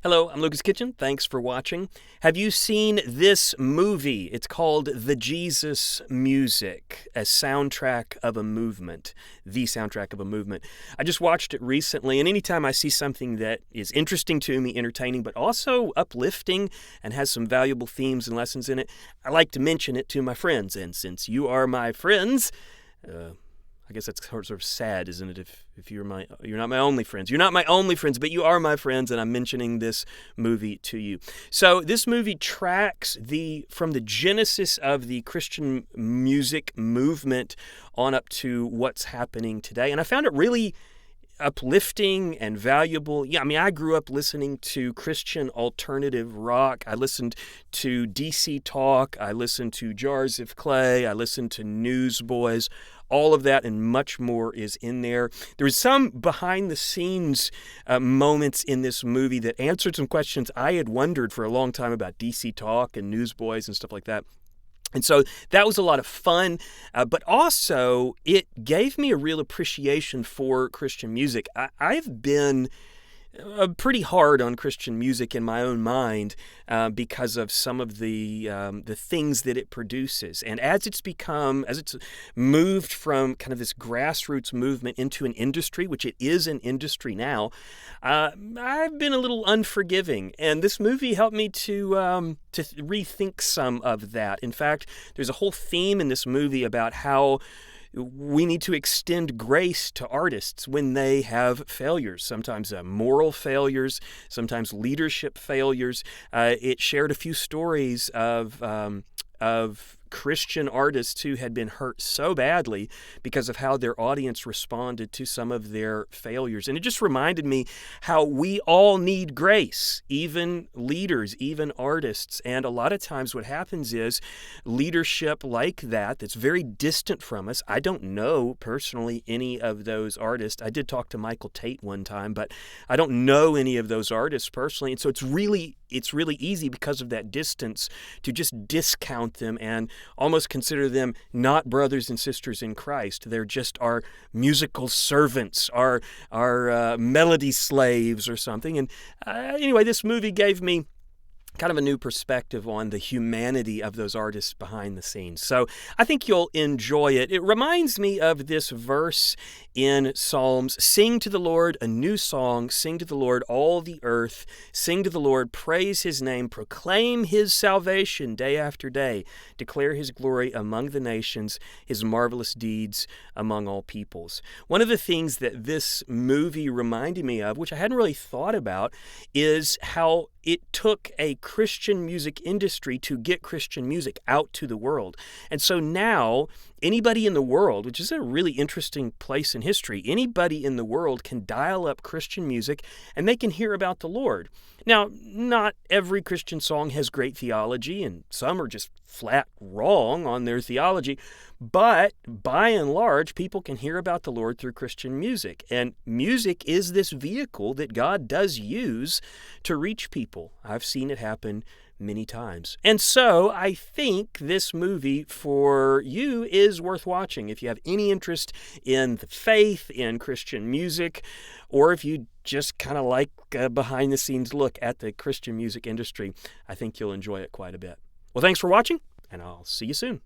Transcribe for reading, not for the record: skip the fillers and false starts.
Hello, I'm Lucas Kitchen. Thanks for watching. Have you seen this movie? It's called The Jesus Music, a soundtrack of a movement, the soundtrack of a movement. I just watched it recently, and anytime I see something that is interesting to me, entertaining, but also uplifting and has some valuable themes and lessons in it, I like to mention it to my friends. And since you are my friends, I guess that's sort of sad, isn't it? If you're not my only friends. You're not my only friends, but you are my friends, and I'm mentioning this movie to you. So this movie tracks from the genesis of the Christian music movement on up to what's happening today, and I found it really uplifting and valuable. Yeah, I mean, I grew up listening to Christian alternative rock. I listened to DC Talk. I listened to Jars of Clay. I listened to Newsboys. All of that and much more is in there. There was some behind-the-scenes moments in this movie that answered some questions I had wondered for a long time about DC Talk and Newsboys and stuff like that. And so that was a lot of fun, but also it gave me a real appreciation for Christian music. I've been pretty hard on Christian music in my own mind because of some of the things that it produces. And as it's moved from kind of this grassroots movement into an industry, which it is an industry now, I've been a little unforgiving. And this movie helped me to rethink some of that. In fact, there's a whole theme in this movie about how we need to extend grace to artists when they have failures, sometimes moral failures, sometimes leadership failures. It shared a few stories of Christian artists who had been hurt so badly because of how their audience responded to some of their failures. And it just reminded me how we all need grace, even leaders, even artists. And a lot of times what happens is leadership like that's very distant from us. I don't know personally any of those artists. I did talk to Michael Tate one time, but I don't know any of those artists personally. And so it's really easy because of that distance to just discount them and almost consider them not brothers and sisters in Christ. They're just our musical servants, our melody slaves or something. And anyway, this movie gave me kind of a new perspective on the humanity of those artists behind the scenes. So I think you'll enjoy it. It reminds me of this verse in Psalms: "Sing to the Lord a new song, sing to the Lord all the earth, sing to the Lord, praise his name, proclaim his salvation day after day, declare his glory among the nations, his marvelous deeds among all peoples." One of the things that this movie reminded me of, which I hadn't really thought about, is how it took a Christian music industry to get Christian music out to the world. And so now anybody in the world, which is a really interesting place in history, anybody in the world can dial up Christian music and they can hear about the Lord. Now, not every Christian song has great theology, and some are just flat wrong on their theology, but by and large, people can hear about the Lord through Christian music. And music is this vehicle that God does use to reach people. I've seen it happen many times. And so I think this movie for you is worth watching if you have any interest in the faith, in Christian music, or if you just kind of like a behind-the-scenes look at the Christian music industry. I think you'll enjoy it quite a bit. Well, thanks for watching, and I'll see you soon.